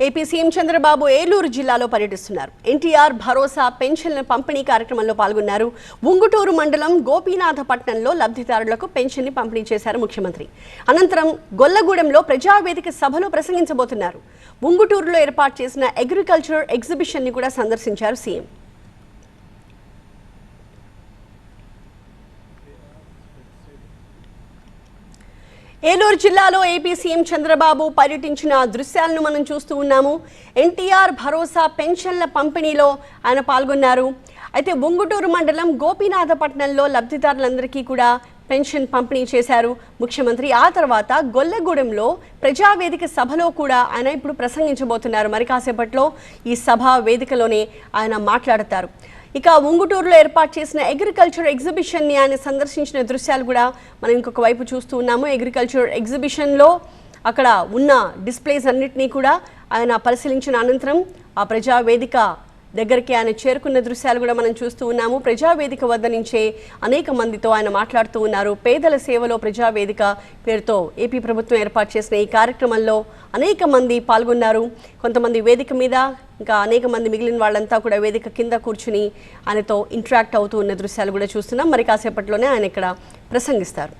AP CM Chandrababu Eluru జిల్లాలో పర్యటిస్తున్నారు. ఎన్టీఆర్ భరోసా పెన్షన్ల పంపిణీ కార్యక్రమంలో పాల్గొన్నారు. ఉంగుటూరు మండలం గోపీనాథపట్నంలో లబ్ధిదారులకు పెన్షన్ ని పంపిణీ చేశారు ముఖ్యమంత్రి. అనంతరం గొల్లగూడెంలో ప్రజావేదిక సభలో ప్రసంగించబోతున్నారు. ఉంగుటూరులో ఏర్పాటు చేసిన అగ్రికల్చర్ ఎగ్జిబిషన్ ని కూడా సందర్శించారు సీఎం. ఏలూరు జిల్లాలో ఏపీ సీఎం చంద్రబాబు పర్యటించిన దృశ్యాలను మనం చూస్తూ ఉన్నాము. ఎన్టీఆర్ భరోసా పెన్షన్ల పంపిణీలో ఆయన పాల్గొన్నారు. అయితే ఉంగుటూరు మండలం గోపీనాథపట్నంలో లబ్ధిదారులందరికీ కూడా పెన్షన్ పంపిణీ చేశారు ముఖ్యమంత్రి. ఆ తర్వాత గొల్లగూడెంలో ప్రజావేదిక సభలో కూడా ఆయన ఇప్పుడు ప్రసంగించబోతున్నారు. మరి కాసేపట్లో ఈ సభా వేదికలోనే ఆయన మాట్లాడతారు. ఇక ఉంగుటూరులో ఏర్పాటు చేసిన అగ్రికల్చర్ ఎగ్జిబిషన్ని ఆయన సందర్శించిన దృశ్యాలు కూడా మనం ఇంకొక వైపు చూస్తూ ఉన్నాము. అగ్రికల్చర్ ఎగ్జిబిషన్లో అక్కడ ఉన్న డిస్ప్లేస్ అన్నిటినీ కూడా ఆయన పరిశీలించిన అనంతరం ఆ ప్రజావేదిక దగ్గరికి ఆయన చేరుకున్న దృశ్యాలు కూడా మనం చూస్తూ ఉన్నాము. ప్రజావేదిక వద్ద నుంచే అనేక మందితో ఆయన మాట్లాడుతూ ఉన్నారు. పేదల సేవలో ప్రజావేదిక పేరుతో ఏపీ ప్రభుత్వం ఏర్పాటు చేసిన ఈ కార్యక్రమంలో అనేక మంది పాల్గొన్నారు. కొంతమంది వేదిక మీద, ఇంకా అనేక మంది మిగిలిన వాళ్ళంతా కూడా వేదిక కింద కూర్చుని ఆయనతో ఇంటరాక్ట్ అవుతూ ఉన్న దృశ్యాలు కూడా చూస్తున్నాం. మరి కాసేపట్లోనే ఆయన ఇక్కడ ప్రసంగిస్తారు.